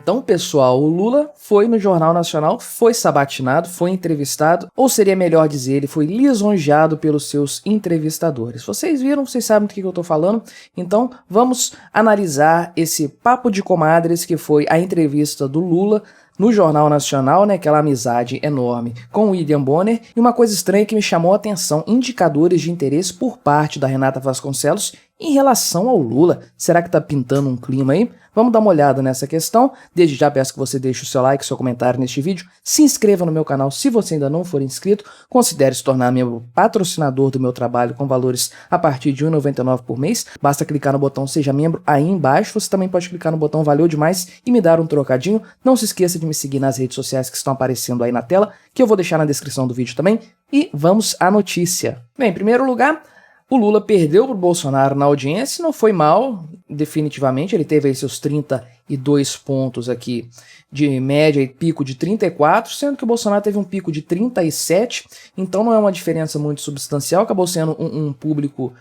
Então, pessoal, o Lula foi no Jornal Nacional, foi sabatinado, foi entrevistado, ou seria melhor dizer, ele foi lisonjeado pelos seus entrevistadores. Vocês viram, vocês sabem do que eu tô falando? Então, vamos analisar esse papo de comadres que foi a entrevista do Lula no Jornal Nacional, né, aquela amizade enorme com o William Bonner, e uma coisa estranha que me chamou a atenção, indicadores de interesse por parte da Renata Vasconcelos em relação ao Lula. Será que tá pintando um clima aí? Vamos dar uma olhada nessa questão. Desde já peço que você deixe o seu like, seu comentário neste vídeo, se inscreva no meu canal se você ainda não for inscrito, considere se tornar membro patrocinador do meu trabalho com valores a partir de R$ 1,99 por mês, basta clicar no botão Seja Membro aí embaixo, você também pode clicar no botão Valeu Demais e me dar um trocadinho. Não se esqueça de me seguir nas redes sociais que estão aparecendo aí na tela, que eu vou deixar na descrição do vídeo também, e vamos à notícia. Bem, em primeiro lugar, o Lula perdeu para o Bolsonaro na audiência, não foi mal, definitivamente, ele teve aí seus 32 pontos aqui de média e pico de 34, sendo que o Bolsonaro teve um pico de 37, então não é uma diferença muito substancial, acabou sendo um público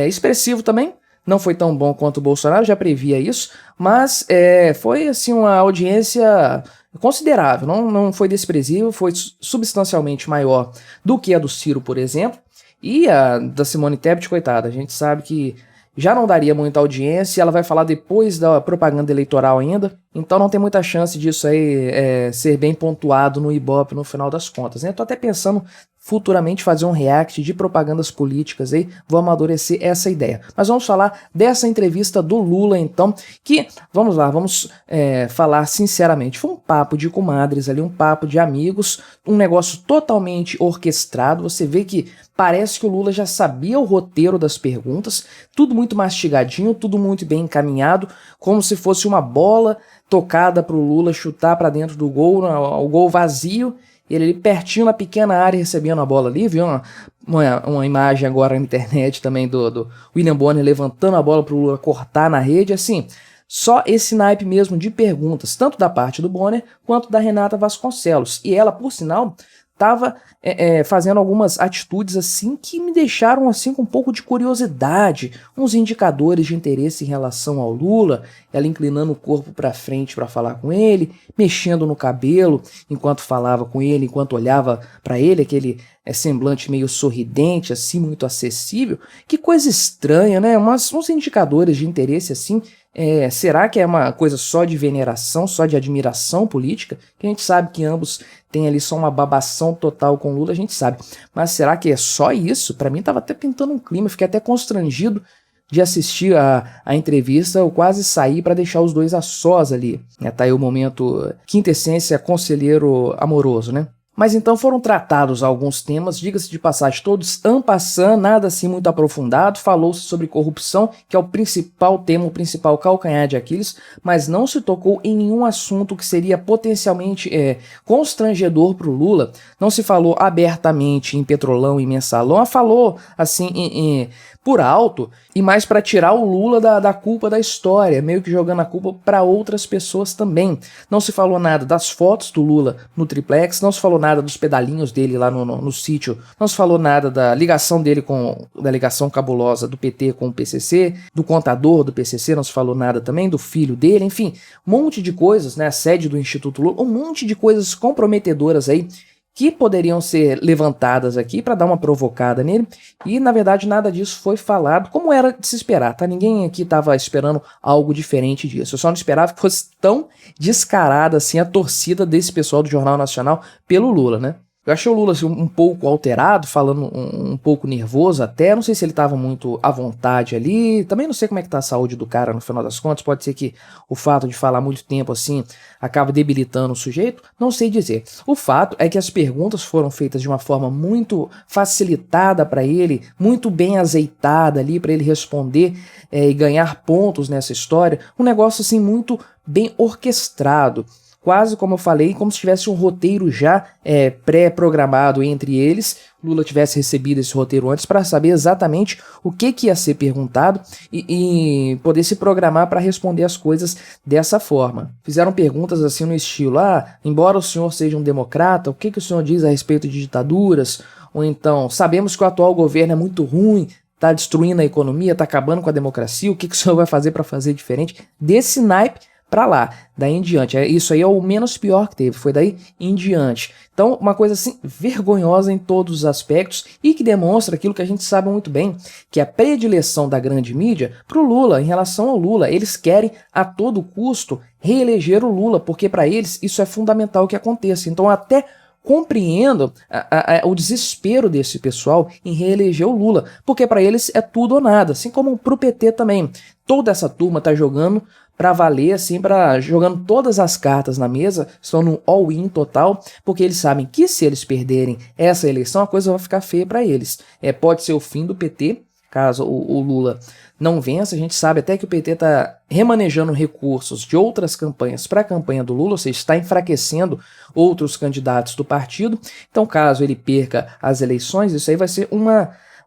expressivo também, não foi tão bom quanto o Bolsonaro, já previa isso, mas foi assim uma audiência considerável, não foi desprezível, foi substancialmente maior do que a do Ciro, por exemplo. E a da Simone Tebet, coitada, a gente sabe que já não daria muita audiência, ela vai falar depois da propaganda eleitoral ainda, então não tem muita chance disso aí ser bem pontuado no Ibope no final das contas, né? Eu tô até pensando futuramente fazer um react de propagandas políticas aí, vou amadurecer essa ideia. Mas vamos falar dessa entrevista do Lula então, que, vamos lá, vamos falar sinceramente, foi um papo de comadres ali, um papo de amigos, um negócio totalmente orquestrado, você vê que parece que o Lula já sabia o roteiro das perguntas, tudo muito mastigadinho, tudo muito bem encaminhado, como se fosse uma bola tocada para o Lula chutar para dentro do gol, o gol vazio, ele ali pertinho na pequena área recebendo a bola ali, viu uma imagem agora na internet também do William Bonner levantando a bola para o Lula cortar na rede, assim, só esse naipe mesmo de perguntas, tanto da parte do Bonner quanto da Renata Vasconcelos, e ela, por sinal, estava fazendo algumas atitudes assim que me deixaram assim com um pouco de curiosidade, uns indicadores de interesse em relação ao Lula, ela inclinando o corpo para frente para falar com ele, mexendo no cabelo enquanto falava com ele, enquanto olhava para ele, aquele semblante meio sorridente, assim, muito acessível. Que coisa estranha, né? Uns indicadores de interesse assim. Será que é uma coisa só de veneração, só de admiração política? Que a gente sabe que ambos têm ali só uma babação total com o Lula, a gente sabe. Mas será que é só isso? Pra mim tava até pintando um clima, fiquei até constrangido de assistir a entrevista, eu quase saí para deixar os dois a sós ali. Tá aí o momento quintessência conselheiro amoroso, né? Mas então foram tratados alguns temas, diga-se de passagem, todos en passant, nada assim muito aprofundado, falou-se sobre corrupção, que é o principal tema, o principal calcanhar de Aquiles, mas não se tocou em nenhum assunto que seria potencialmente constrangedor para o Lula, não se falou abertamente em Petrolão e Mensalão, falou assim por alto, e mais para tirar o Lula da culpa da história, meio que jogando a culpa para outras pessoas também. Não se falou nada das fotos do Lula no triplex, não se falou nada dos pedalinhos dele lá no sítio, não se falou nada da ligação dele da ligação cabulosa do PT com o PCC, do contador do PCC, não se falou nada também, do filho dele, enfim, um monte de coisas, né, a sede do Instituto Lula, um monte de coisas comprometedoras aí, que poderiam ser levantadas aqui para dar uma provocada nele, e na verdade nada disso foi falado, como era de se esperar, tá? Ninguém aqui estava esperando algo diferente disso, eu só não esperava que fosse tão descarada assim a torcida desse pessoal do Jornal Nacional pelo Lula, né? Eu achei o Lula assim, um pouco alterado, falando um pouco nervoso até, não sei se ele estava muito à vontade ali, também não sei como é que tá a saúde do cara no final das contas, pode ser que o fato de falar muito tempo assim acaba debilitando o sujeito, não sei dizer. O fato é que as perguntas foram feitas de uma forma muito facilitada para ele, muito bem azeitada ali para ele responder e ganhar pontos nessa história, um negócio assim muito bem orquestrado. Quase como eu falei, como se tivesse um roteiro já pré-programado entre eles, Lula tivesse recebido esse roteiro antes para saber exatamente o que ia ser perguntado e poder se programar para responder as coisas dessa forma. Fizeram perguntas assim no estilo, embora o senhor seja um democrata, o que o senhor diz a respeito de ditaduras? Ou então, sabemos que o atual governo é muito ruim, está destruindo a economia, está acabando com a democracia, o que o senhor vai fazer para fazer diferente? Desse naipe, pra lá, daí em diante. Isso aí é o menos pior que teve, foi daí em diante. Então, uma coisa assim vergonhosa em todos os aspectos e que demonstra aquilo que a gente sabe muito bem, que a predileção da grande mídia pro Lula, em relação ao Lula. Eles querem a todo custo reeleger o Lula, porque para eles isso é fundamental que aconteça. Então, até compreendo o desespero desse pessoal em reeleger o Lula, porque para eles é tudo ou nada, assim como pro PT também. Toda essa turma tá jogando para valer, assim, jogando todas as cartas na mesa, estão no all-in total, porque eles sabem que se eles perderem essa eleição, a coisa vai ficar feia para eles. Pode ser o fim do PT, caso o Lula não vença. A gente sabe até que o PT está remanejando recursos de outras campanhas para a campanha do Lula, ou seja, está enfraquecendo outros candidatos do partido. Então, caso ele perca as eleições, isso aí vai ser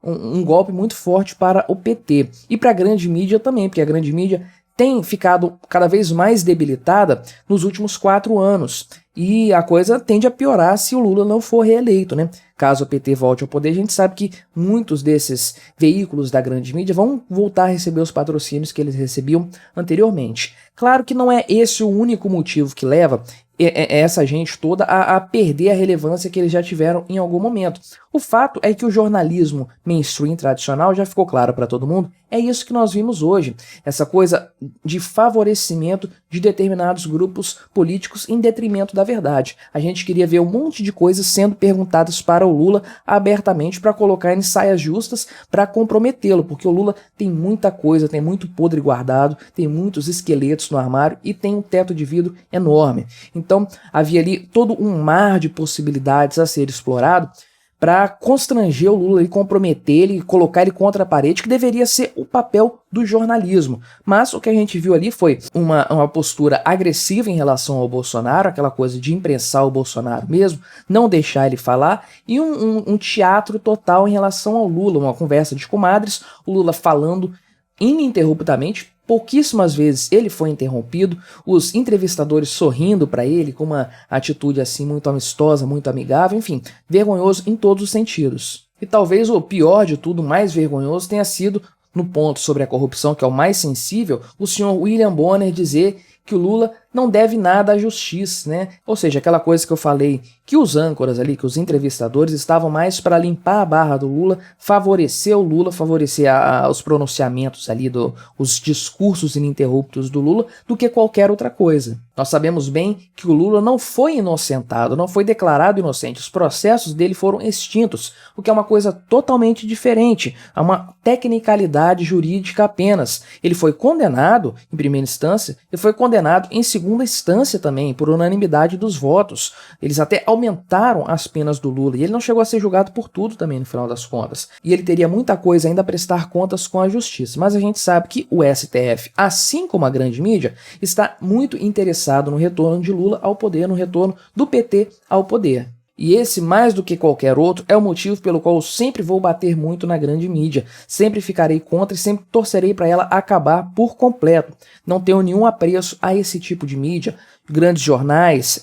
um golpe muito forte para o PT. E para a grande mídia também, porque a grande mídia tem ficado cada vez mais debilitada nos últimos 4 anos. E a coisa tende a piorar se o Lula não for reeleito, né? Caso o PT volte ao poder, a gente sabe que muitos desses veículos da grande mídia vão voltar a receber os patrocínios que eles recebiam anteriormente. Claro que não é esse o único motivo que leva essa gente toda a perder a relevância que eles já tiveram em algum momento. O fato é que o jornalismo mainstream tradicional já ficou claro para todo mundo, é isso que nós vimos hoje, essa coisa de favorecimento de determinados grupos políticos em detrimento da verdade. A gente queria ver um monte de coisas sendo perguntadas para o Lula abertamente para colocar em saias justas para comprometê-lo, porque o Lula tem muita coisa, tem muito podre guardado, tem muitos esqueletos no armário e tem um teto de vidro enorme. Então havia ali todo um mar de possibilidades a ser explorado para constranger o Lula e comprometer ele, colocar ele contra a parede, que deveria ser o papel do jornalismo. Mas o que a gente viu ali foi uma postura agressiva em relação ao Bolsonaro, aquela coisa de imprensar o Bolsonaro mesmo, não deixar ele falar, e um teatro total em relação ao Lula, uma conversa de comadres, o Lula falando ininterruptamente. Pouquíssimas vezes ele foi interrompido, os entrevistadores sorrindo para ele com uma atitude assim muito amistosa, muito amigável, enfim, vergonhoso em todos os sentidos. E talvez o pior de tudo, mais vergonhoso, tenha sido, no ponto sobre a corrupção, que é o mais sensível, o senhor William Bonner dizer que o Lula não deve nada à justiça, né? Ou seja, aquela coisa que eu falei, que os âncoras ali, que os entrevistadores estavam mais para limpar a barra do Lula, favorecer o Lula, favorecer os pronunciamentos ali, os discursos ininterruptos do Lula, do que qualquer outra coisa. Nós sabemos bem que o Lula não foi inocentado, não foi declarado inocente, os processos dele foram extintos, o que é uma coisa totalmente diferente, é uma tecnicalidade jurídica apenas. Ele foi condenado em primeira instância e foi condenado em segunda instância também, por unanimidade dos votos. Eles até aumentaram as penas do Lula e ele não chegou a ser julgado por tudo também no final das contas. E ele teria muita coisa ainda a prestar contas com a justiça, mas a gente sabe que o STF, assim como a grande mídia, está muito interessado no retorno de Lula ao poder, no retorno do PT ao poder. E esse, mais do que qualquer outro, é o motivo pelo qual eu sempre vou bater muito na grande mídia. Sempre ficarei contra e sempre torcerei para ela acabar por completo. Não tenho nenhum apreço a esse tipo de mídia. Grandes jornais,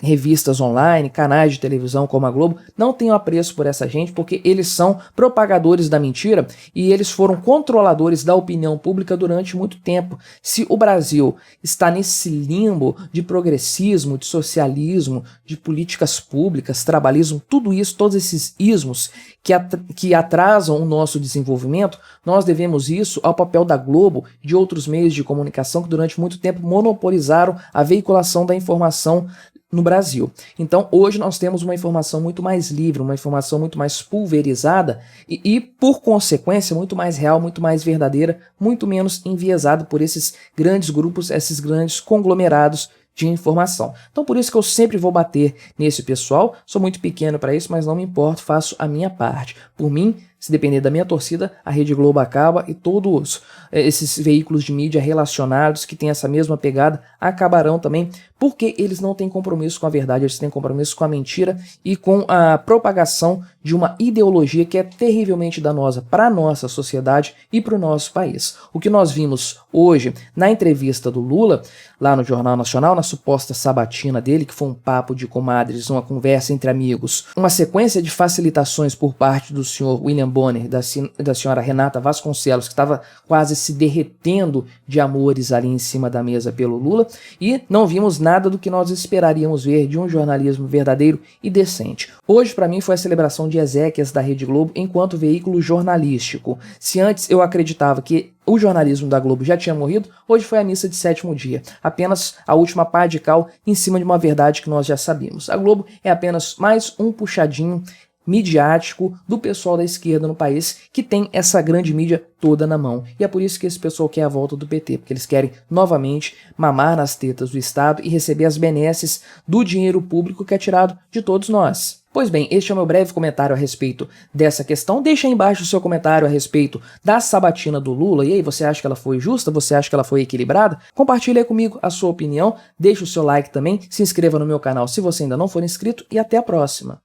revistas online, canais de televisão como a Globo, não tenho apreço por essa gente porque eles são propagadores da mentira e eles foram controladores da opinião pública durante muito tempo. Se o Brasil está nesse limbo de progressismo, de socialismo, de políticas públicas, trabalhismo, tudo isso, todos esses ismos que atrasam o nosso desenvolvimento, nós devemos isso ao papel da Globo e de outros meios de comunicação que durante muito tempo monopolizaram a veiculação da informação no Brasil. Então hoje nós temos uma informação muito mais livre, uma informação muito mais pulverizada e por consequência muito mais real, muito mais verdadeira, muito menos enviesada por esses grandes grupos, esses grandes conglomerados de informação. Então por isso que eu sempre vou bater nesse pessoal, sou muito pequeno para isso, mas não me importo, faço a minha parte. Por mim, se depender da minha torcida, a Rede Globo acaba e todos esses veículos de mídia relacionados que têm essa mesma pegada acabarão também, porque eles não têm compromisso com a verdade, eles têm compromisso com a mentira e com a propagação de uma ideologia que é terrivelmente danosa para a nossa sociedade e para o nosso país. O que nós vimos hoje na entrevista do Lula, lá no Jornal Nacional, na suposta sabatina dele, que foi um papo de comadres, uma conversa entre amigos, uma sequência de facilitações por parte do senhor William Bonner, da senhora Renata Vasconcelos, que estava quase se derretendo de amores ali em cima da mesa pelo Lula, e não vimos nada do que nós esperaríamos ver de um jornalismo verdadeiro e decente. Hoje, para mim, foi a celebração de exéquias da Rede Globo enquanto veículo jornalístico. Se antes eu acreditava que o jornalismo da Globo já tinha morrido, hoje foi a missa de sétimo dia, apenas a última pá de cal em cima de uma verdade que nós já sabíamos. A Globo é apenas mais um puxadinho midiático do pessoal da esquerda no país que tem essa grande mídia toda na mão. E é por isso que esse pessoal quer a volta do PT, porque eles querem novamente mamar nas tetas do Estado e receber as benesses do dinheiro público que é tirado de todos nós. Pois bem, este é o meu breve comentário a respeito dessa questão. Deixa aí embaixo o seu comentário a respeito da sabatina do Lula. E aí, você acha que ela foi justa? Você acha que ela foi equilibrada? Compartilhe aí comigo a sua opinião. Deixa o seu like também. Se inscreva no meu canal se você ainda não for inscrito. E até a próxima.